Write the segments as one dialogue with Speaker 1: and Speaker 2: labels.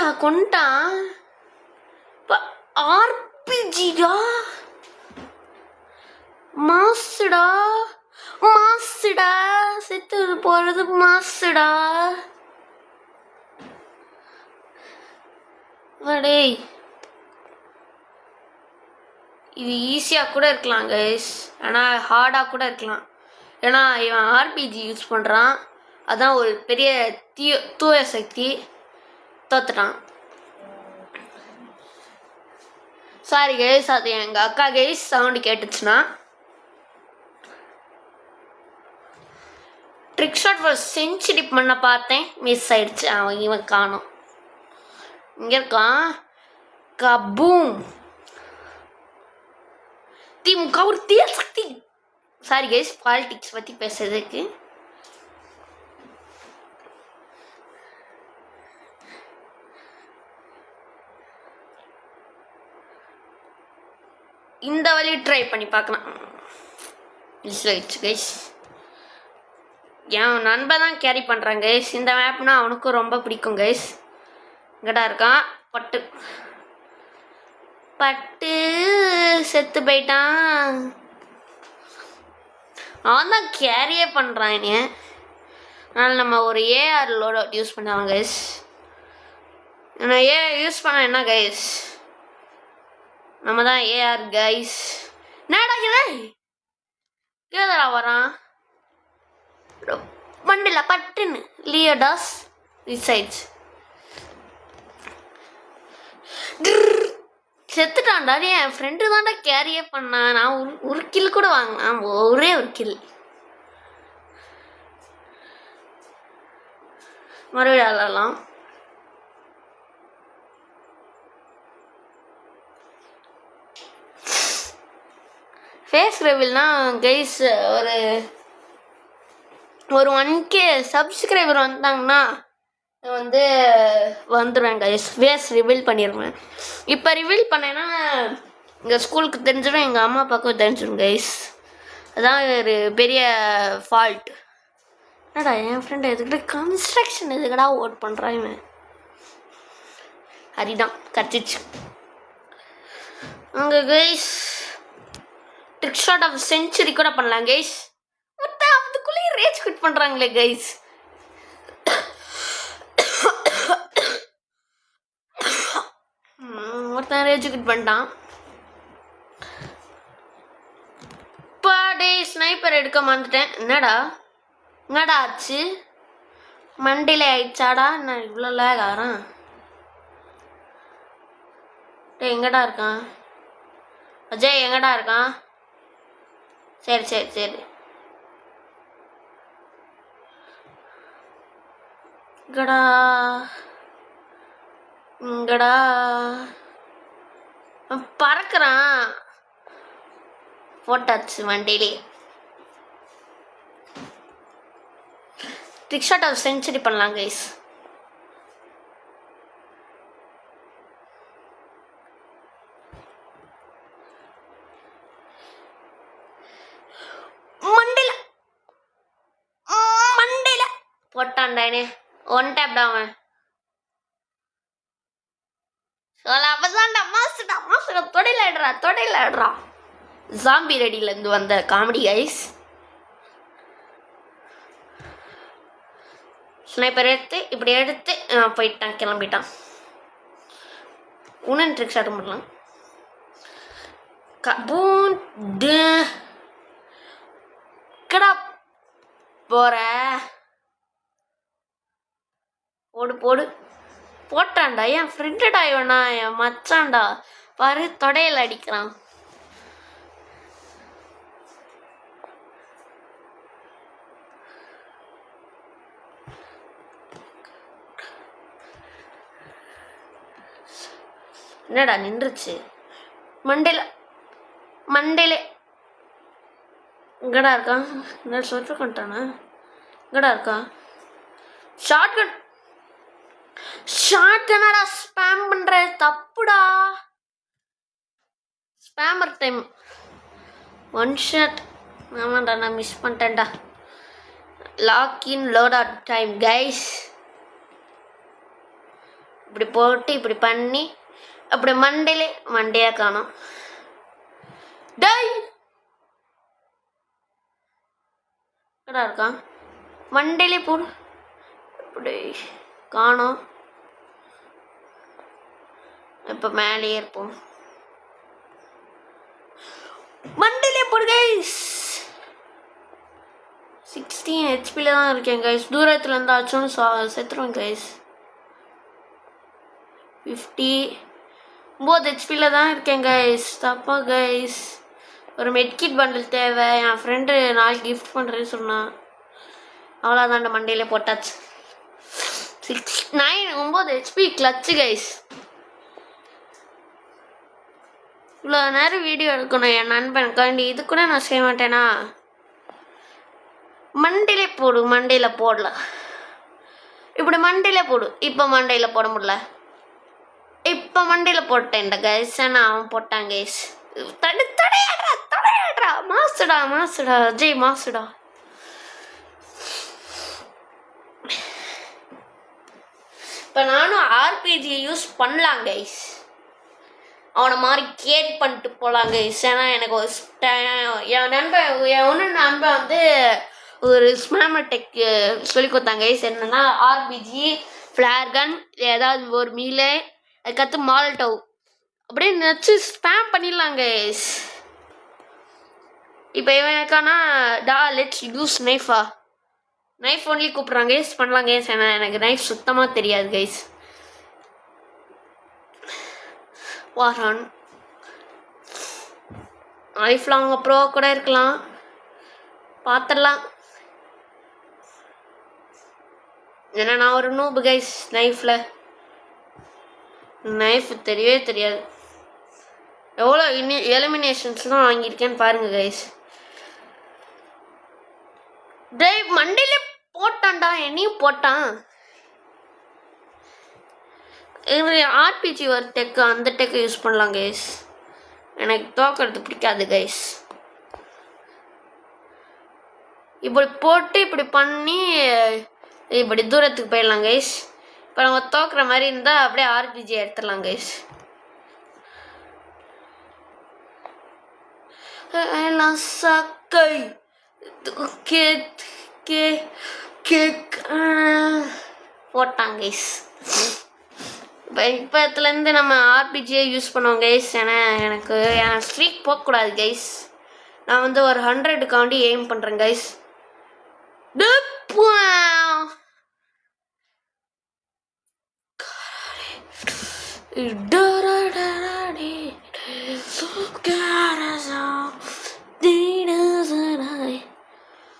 Speaker 1: என்னடா கொண்டான் ஆர்பிஜிடா மாசுடா மாசுடா செத்து போறது மாசுடா வடே இது ஈஸியாக கூட இருக்கலாம் கைஸ் ஆனால் ஹார்டாக கூட இருக்கலாம் ஏன்னா இவன் ஆர்பிஜி யூஸ் பண்ணுறான் அதான் ஒரு பெரிய தூய சக்தி தோத்துட்டான் சாரி கைஸ் அது எங்கள் அக்கா கைஸ் சவுண்டு கேட்டுச்சுன்னா ட்ரிக் ஷாட் ஒரு செஞ்சுரி பண்ண பார்த்தேன் மிஸ் ஆயிடுச்சு அவன் இவன் காணும் இங்கே இருக்கான் கபூம் திமுக ஒரு தீய சக்தி சாரி கைஸ் பாலிடிக்ஸ் பற்றி பேசுறதுக்கு இந்த வழி ட்ரை பண்ணி பார்க்கலாம் மிஸ் ஆயிடுச்சு கைஸ் என் நண்பன் தான் கேரி பண்ணுறான் கைஸ் இந்த மேப்னா அவனுக்கும் ரொம்ப பிடிக்கும் கைஸ் இங்கடா இருக்கான் பட்டு பட்டு செத்து போயிட்டான் அவன் தான் கேரியே பண்ணுறான் என்னைய அதனால் நம்ம ஒரு ஏஆர் லோட் அவுட் யூஸ் பண்ணலாம் கைஸ் நான் யூஸ் பண்ண என்ன கைஸ் நம்ம தான் ஏஆர் கைஸ் என்னடா கேதரா வரான் மண்டில் பட்டுன்னு லியோடாஸ் ரிசைட்ஸ் செத்துட்டான்டா என் ஃப்ரெண்டு தான்டா கேரியே பண்ணான் நான் ஒரு கில் கூட வாங்கினேன் ஒரே ஒரு கில் மறுபடியும் விளாடலாம் ஃபேஸ் ரிவீல்னா கைஸ் ஒரு 1K சப்ஸ்கிரைபர் வந்தாங்கன்னா வந்துடுவேன் கைஸ் ஃபேஸ் ரிவீல் பண்ணிடுவேன் இப்போ ரிவீல் பண்ணேன்னா எங்கள் ஸ்கூலுக்கு தெரிஞ்சிடும் எங்கள் அம்மா அப்பாவுக்கும் தெரிஞ்சிடும் கைஸ் அதான் ஒரு பெரிய ஃபால்ட் என்னடா என் ஃப்ரெண்டு எதுக்கிட்ட கன்ஸ்ட்ரக்ஷன் எதுக்கடா ஓட் பண்ணுறான் இவன் ஹரிதான் கச்சிச்சு அங்கே guys trick shot of century கூட பண்ணலாம் கைஸ் அதுக்குள்ளேயே ரேஜ் குவிட் பண்ணுறாங்களே கைஸ் ஒருத்தன் ரேஜ் குவிட் பண்ணிட்டான் இப்போ டே ஸ்னைப்பர் எடுக்க மறந்துட்டேன் என்னடா ஆச்சு மண்டியில் ஆயிடுச்சாடா நான் இவ்வளோ லேக் ஆகிறான் டே எங்கடா இருக்கான் அஜய் எங்கடா இருக்கான் சரி இங்கடா பறக்கிறான் போட்டாச்சு வண்டியிலே ட்ரிக் ஷாட் ஆஃப் செஞ்சுரி பண்ணலாம் கைஸ் போட்டான்டானே ஒன் டேப் தான் அவன் அப்பதான்டா மாசுடா தொடையில ஆடுறா ஜாம்பி ரெடியிலேருந்து வந்த காமெடி கைஸ் ஸ்னைப்பர் இப்படி எடுத்து போயிட்டான் கிளம்பிட்டான் உன்னன் ட்ரிக் ஷாட் பண்ணலாம் கடா போற போடு போட்டான்டா என் ஃப்ரெண்டுடா இவனா என் மச்சான்டா பாரு தொடையில் அடிக்கிறான் என்னடா நின்றுச்சு மண்டையில இங்கடா இருக்கான் என்ன சொல்லிட்டு கொண்டானா இங்கடா இருக்கான் ஷார்ட் கனடா ஸ்பேம் பண்ற தப்புடா ஸ்பேமர் டைம் ஒன் ஷாட் ஆமாண்டா நான் miss பண்ணிட்டேன்டா log in load out time guys இப்படி போட்டு இப்படி பண்ணி அப்படி மண்டையா காணோம். டேய் கடா இருக்கான் மண்டையிலே போடு. இப்படி காணோம். இப்போ மேலேயே இருப்போம். மண்டையிலே போடு கைஸ். 16 ஹெச்பியில் தான் இருக்கேன் கைஸ். தூரத்தில் இருந்தாச்சும் செத்துருவேன் கைஸ். 59 ஹெச்பியில் தான் இருக்கேன் கைஸ். தப்பா கைஸ். ஒரு மெட்கிட் பண்டில் தேவை. என் ஃப்ரெண்டு நாளைக்கு கிஃப்ட் பண்ணுறேன்னு சொன்னான். அவ்வளோதாண்ட மண்டையிலே போட்டாச்சு. 9 ஹெச்பி கிளச்சு கைஸ். இவ்வளோ நேரம் வீடியோ எடுக்கணும் என் நண்பனுக்காண்டி. இது கூட நான் செய்ய மாட்டேனா? மண்டையிலே போடு. மண்டையில் போடல. இப்படி மண்டையில் போடு. இப்போ மண்டையில் போட முடியல. இப்போ மண்டையில் போட்டேன்டா கைஸ். ஆனால் அவன் போட்டான் கைஸ். தடையாடுறா. மாசுடா ஜெய் மாசுடா. இப்போ நானும் ஆர்பிஜியை யூஸ் பண்ணலாம் கைஸ். அவனை மாதிரி கேட் பண்ணிட்டு போகலாம் கைஸ். ஏன்னா எனக்கு ஒரு என் நண்பன் வந்து ஒரு ஸ்மாமர் டெக் சொல்லி கொடுத்தாங்க கைஸ். என்னென்னா ஆர்பிஜி, ஃப்ளேர் கன், ஏதாவது ஒரு மீலே, அதுக்கடுத்து மால்டோவ் அப்படியே நினச்சி ஸ்பேம் பண்ணிடலாம் கைஸ். இப்போ இவனுக்கானா லெட்ஸ் யூஸ் நைஃப் ஒன்லி கூப்பிட்றாங்க கைஸ். பண்ணலாம் கைஸ். ஏன்னா எனக்கு நைஃப் சுத்தமாக தெரியாது கைஸ். வாரான் நைஃப்ல அவங்க ப்ரோ கூட இருக்கலாம். பார்த்துடலாம். ஏன்னா நான் ஒரு நூபு கைஸ். நைஃப் தெரியவே தெரியாது. எவ்வளோ எலிமினேஷன்ஸ்லாம் வாங்கியிருக்கேன்னு பாருங்க கைஸ். டேய் மண்டையிலே போட்டான்டா. என்னையும் போட்டான். ஆர்பிஜி ஒரு டெக்கு, அந்த டெக்கு யூஸ் பண்ணலாம் கைஸ். எனக்கு தோக்கிறது பிடிக்காது கைஸ். இப்படி போட்டு இப்படி பண்ணி இப்படி தூரத்துக்கு போயிடலாம் கைஸ். இப்போ நம்ம தோக்குற மாதிரி இருந்தால் அப்படியே ஆர்பிஜி எடுத்துடலாம் கைஸ். சக்கை போட்டாங்க கைஸ். இப்போத்துலேருந்து நம்ம ஆர்பிஜியை யூஸ் பண்ணுவோம் கைஸ். ஏன்னா எனக்கு என் ஸ்ட்ரீக் போகக்கூடாது கைஸ். நான் வந்து ஒரு 100க்காண்டி எய்ம் பண்ணுறேன் கைஸ்.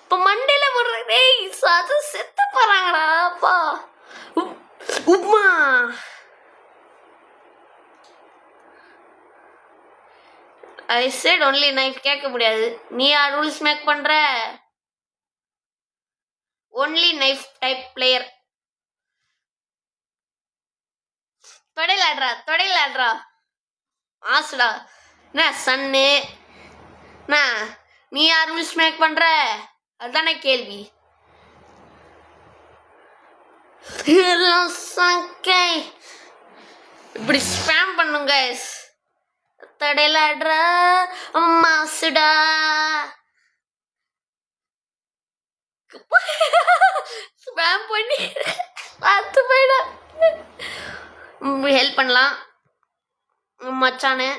Speaker 1: இப்போ மண்டையில் போடுறேன் அது செத்து போகிறாங்கடா அப்பா. Upma I said only knife. கேட்க முடியாது. நீ யார் ரூல்ஸ் மேக் பண்ற? Only knife type player. தொடையில் ஆடுறா ஆசுடா. என்ன சன்னு நீ யார் ரூல்ஸ் மேக் பண்ற? அதுதானே கேள்வி. இப்படி ஸ்பேம் பண்ணுங்க தடையில் ஆடுற மாசுடா. ஸ்பேம் பண்ணி பார்த்து போயிட ஹெல்ப் பண்ணலாம் மச்சானு.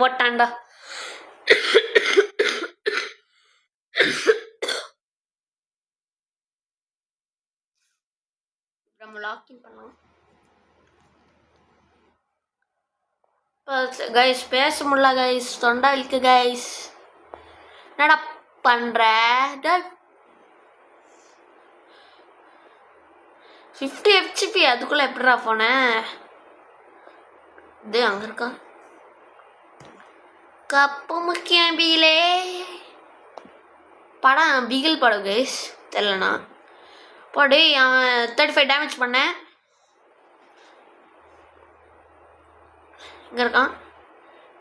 Speaker 1: போட்டாண்டா. நம்ம லாக்கின் பண்ணலாம் கைஸ். பேச முடியல கைஸ். தொண்டை இருக்கு கைஸ். என்னடா பண்ற? 50 ஹெச்பி அதுக்குள்ள எப்படிடா போனேன்? இது அங்க இருக்கா கப்பு முக்கியம். பீலே படம் பிகில் படம் கைஸ். தெரியலண்ணா போடு. அவன் 35 டேமேஜ் பண்ணேன். இங்கே இருக்கான்.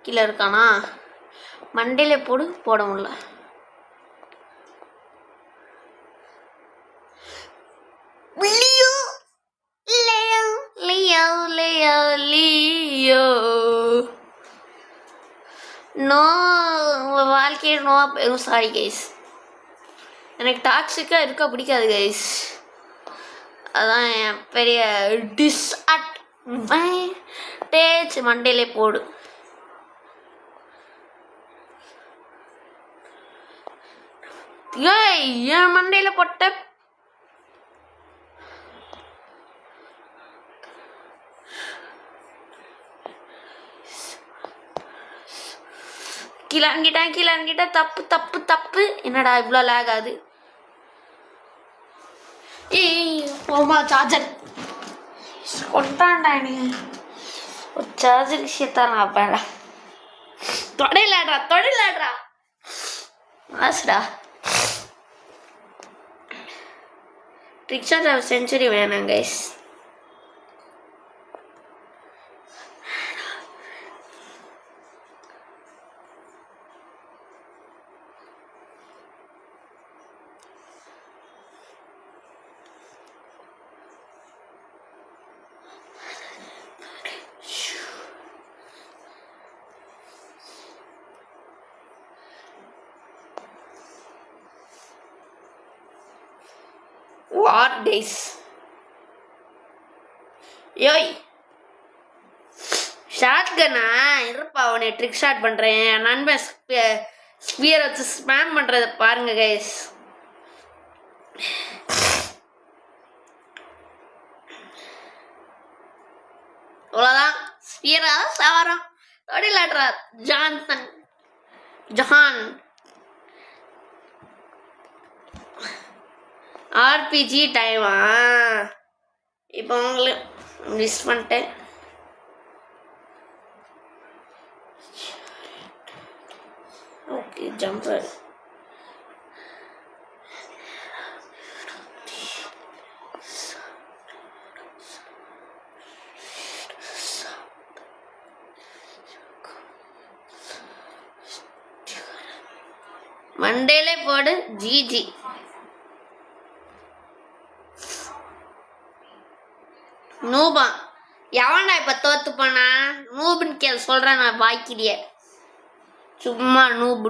Speaker 1: கீழே இருக்கானா? மண்டையில போட முடியல. நோ வாழ்க்கையை நோ பெரும் சாரி கைஸ். எனக்கு டாக்ஸிக்காக இருக்க பிடிக்காது கைஸ். அதான் என் பெரிய டிஸ்அட்வான்டேஜ். மண்டையிலே போடு. ஏய் என் மண்டையில் போட்ட கீழே தப்பு தப்பு தப்பு. என்னடா இவ்வளோ லேக் ஆகுது? ஏய் ஓமா சார்ஜர் கொண்டாண்டா. நீ ஒரு சார்ஜர் விஷயத்தான் நான் அப்படா தொடையிலாடுறா மாசுடா. ரிக்ஷா செஞ்சுரி வேணாம் கைஸ். War days. யோய் ஷார்ட் கண்ணா இருப்பா. அவனை ட்ரிக் ஷாட் பண்ணுறேன். என் நண்பன் ஸ்பியர் வச்சு ஸ்பேம் பண்ணுறத பாருங்க கைஸ். அவ்வளோதான். ஸ்பியரா சாரம் தொடையிலாடுறா ஜஹான். ஆர்பிஜி டைமா? இப்போ உங்களுக்கு மிஸ் பண்ணிட்டேன். Okay jumper. மண்டேலே போடு ஜிஜி. நூபா எவன்டா இப்போ தோத்து போனா? நூபுன்னு சொல்கிறேன் நான் வாய்க்கிறிய. சும்மா நூபு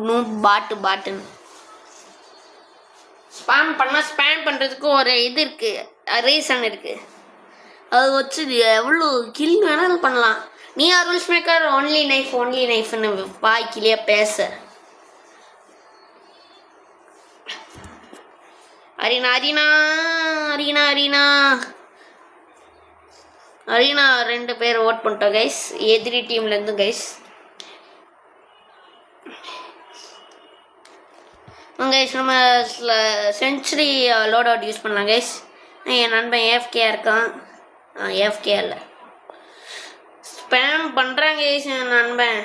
Speaker 1: பாட்டுன்னு ஸ்பேம் பண்ணுறதுக்கு ஒரு இது இருக்குது, ரீசன் இருக்குது. அது வச்சு எவ்வளோ கில் வேணாலும் பண்ணலாம். நீ ரூல்ஸ் மேக்கர் ஒன்லி நைஃப்னு வாய்க்கிலேயே பேச. அரினா 2 பேர் ஓட் பண்ணிட்டோம் கைஸ், எதிரி டீம்லேருந்து கைஸ். கைஸ் நம்ம சென்ச்சுரி லோட் அவுட் யூஸ் பண்ணலாம் கைஸ். என் நண்பன் ஏஎஃப்கே இருக்கான். ஏஎஃப்கே இல்லை, ஸ்பேம் பண்ணுறாங்க கைஸ் என் நண்பன்.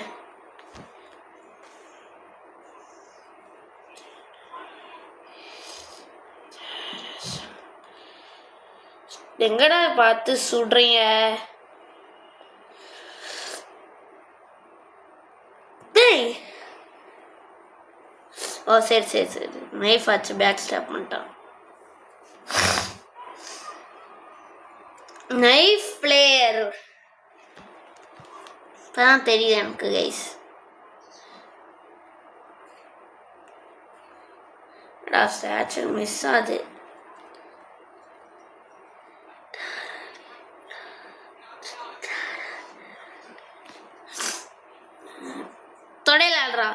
Speaker 1: எங்கடா பார்த்து சுடுறீங்க? ஓ சரி நைஃப் ஆச்சு. பேக் ஸ்டாப் பண்ணிட்டான். நைஃப் பிளேயர் இப்பதான் தெரியுது எனக்கு கைஸ். ஸ்டாச்சு மிஸ் ஆகுது. தொடையில ஆடுறா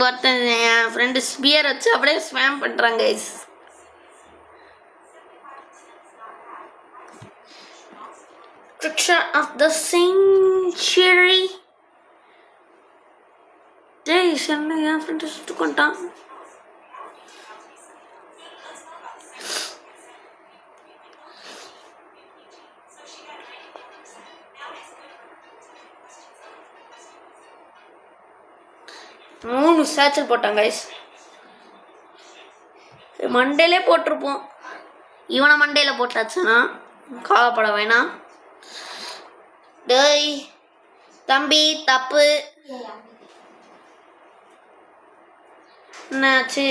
Speaker 1: ஒருத்தன். என் ஃப்ரெண்டு ஸ்பியர் வச்சு அப்படியே ஸ்பேம் பண்ணுறாங்க guys. Trickshot of the century. டேய் சொன்ன என் ஃப்ரெண்டு சுட்டு கொண்டான். மூணு சேச்சல் போட்டாங்க கைஸ். மண்டேலே போட்டிருப்போம். இவனை மண்டேல போட்டாச்சுன்னா காவப்பட வேணாம். டேய் தம்பி தப்பு என்னாச்சு?